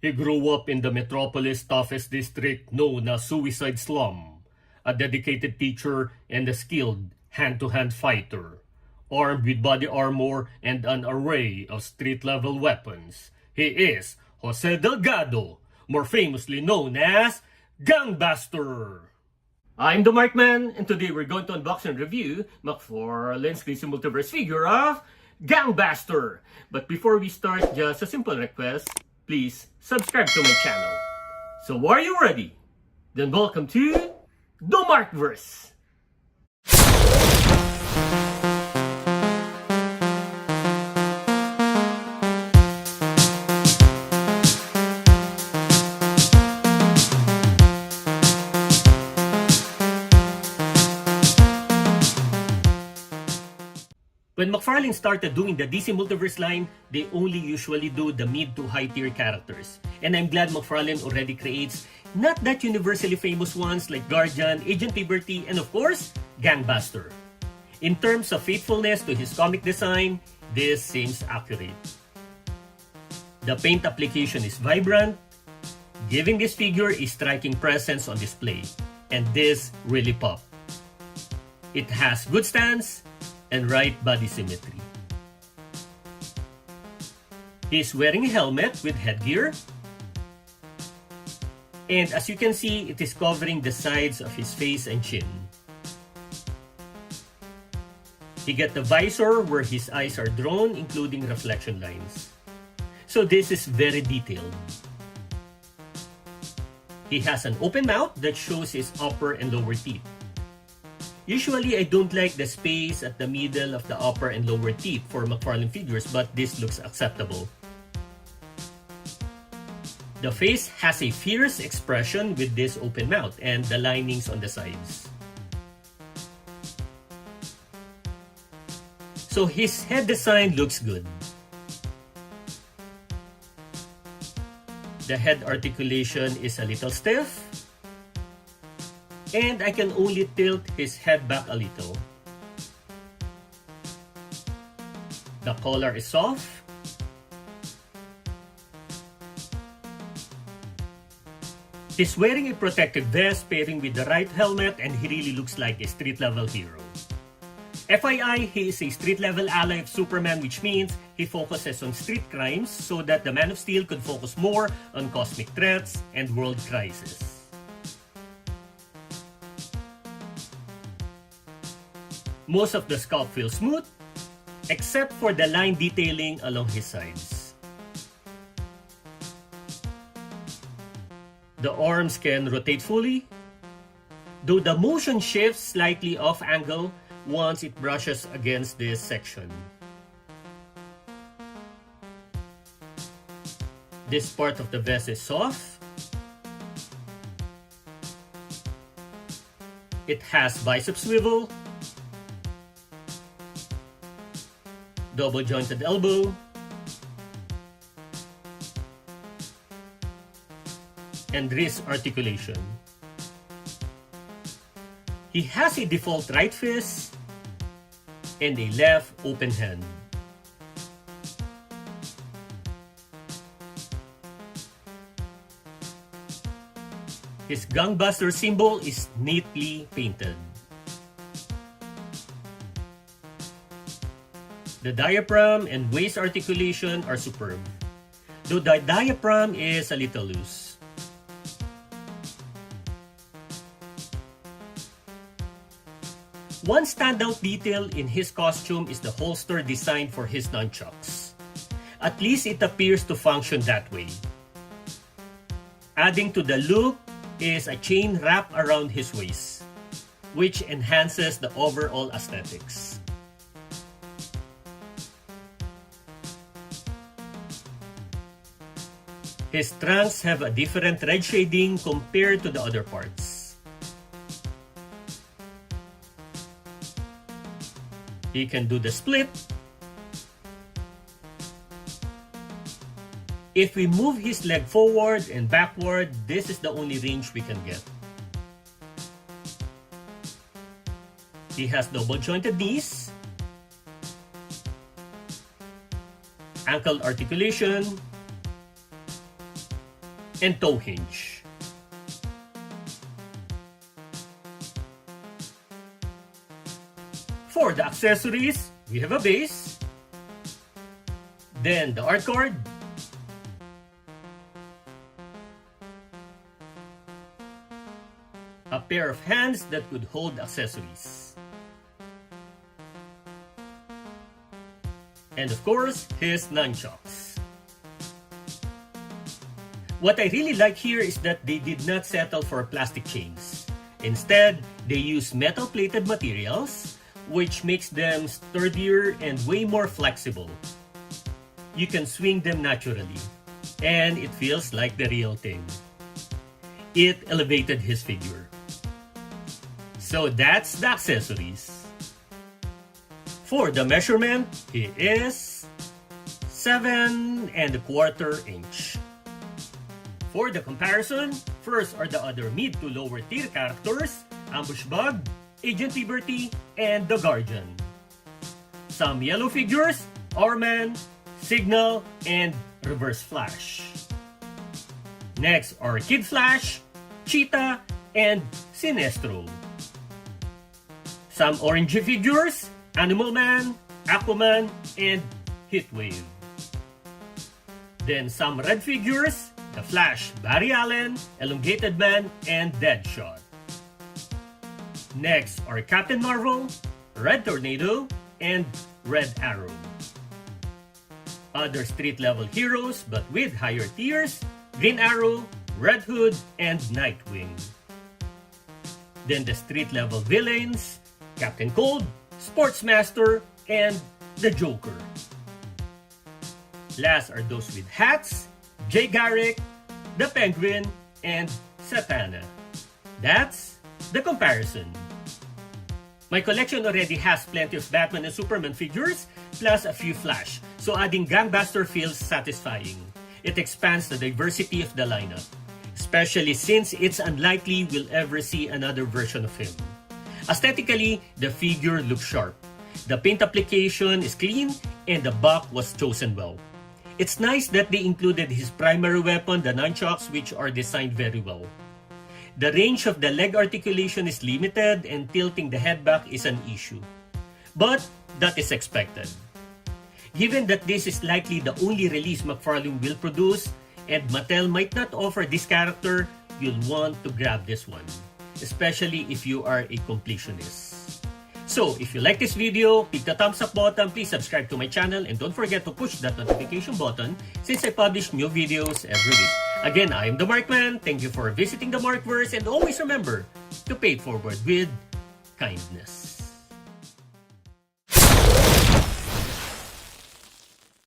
He grew up in the metropolis' toughest district known as Suicide Slum, a dedicated teacher and a skilled hand-to-hand fighter. Armed with body armor and an array of street-level weapons, he is Jose Delgado, more famously known as Gangbuster. I'm the Markman, and today we're going to unbox and review McFarlane DC Multiverse figure of Gangbuster. But before we start, just a simple request, please subscribe to my channel. So are you ready? Then welcome to the Markverse. When McFarlane started doing the DC Multiverse line, they only usually do the mid to high tier characters. And I'm glad McFarlane already creates not that universally famous ones like Guardian, Agent Liberty, and of course, Gangbuster. In terms of faithfulness to his comic design, this seems accurate. The paint application is vibrant, giving this figure a striking presence on display. And this really popped. It has good stance and right body symmetry. He's wearing a helmet with headgear, and as you can see, it is covering the sides of his face and chin. He got the visor where his eyes are drawn, including reflection lines. So this is very detailed. He has an open mouth that shows his upper and lower teeth. Usually, I don't like the space at the middle of the upper and lower teeth for McFarlane figures, but this looks acceptable. The face has a fierce expression with this open mouth and the linings on the sides. So his head design looks good. The head articulation is a little stiff, and I can only tilt his head back a little. The collar is soft. He's wearing a protective vest pairing with the right helmet, and he really looks like a street-level hero. FYI, he is a street-level ally of Superman, which means he focuses on street crimes so that the Man of Steel could focus more on cosmic threats and world crisis. Most of the sculpt feels smooth, except for the line detailing along his sides. The arms can rotate fully, though the motion shifts slightly off angle once it brushes against this section. This part of the vest is soft. It has bicep swivel, double jointed elbow, and wrist articulation. He has a default right fist and a left open hand. His Gangbuster symbol is neatly painted. The diaphragm and waist articulation are superb, though the diaphragm is a little loose. One standout detail in his costume is the holster designed for his nunchucks. At least it appears to function that way. Adding to the look is a chain wrapped around his waist, which enhances the overall aesthetics. His trunks have a different red shading compared to the other parts. He can do the split. If we move his leg forward and backward, this is the only range we can get. He has double jointed knees, ankle articulation, and toe hinge. For the accessories, we have a base, then the art card, a pair of hands that could hold accessories, and of course, his nunchucks. What I really like here is that they did not settle for plastic chains. Instead, they use metal-plated materials, which makes them sturdier and way more flexible. You can swing them naturally, and it feels like the real thing. It elevated his figure. So that's the accessories. For the measurement, he is 7¼ inch. For the comparison, first are the other mid to lower tier characters, Ambush Bug, Agent Liberty, and the Guardian. Some yellow figures, Orman, Signal, and Reverse Flash. Next are Kid Flash, Cheetah, and Sinestro. Some orangey figures, Animal Man, Aquaman, and Heatwave. Then some red figures, The Flash, Barry Allen, Elongated Man, and Deadshot. Next are Captain Marvel, Red Tornado, and Red Arrow. Other street-level heroes but with higher tiers, Green Arrow, Red Hood, and Nightwing. Then the street-level villains, Captain Cold, Sportsmaster, and the Joker. Last are those with hats, Jay Garrick, the Penguin, and Satana. That's the comparison. My collection already has plenty of Batman and Superman figures, plus a few Flash, so adding Gangbuster feels satisfying. It expands the diversity of the lineup, especially since it's unlikely we'll ever see another version of him. Aesthetically, the figure looks sharp. The paint application is clean, and the buck was chosen well. It's nice that they included his primary weapon, the nunchucks, which are designed very well. The range of the leg articulation is limited and tilting the head back is an issue. But that is expected. Given that this is likely the only release McFarlane will produce, and Mattel might not offer this character, you'll want to grab this one, especially if you are a completionist. So, if you like this video, click the thumbs up button, please subscribe to my channel, and don't forget to push that notification button since I publish new videos every week. Again, I am the Markman. Thank you for visiting the Markverse, and always remember to pay it forward with kindness.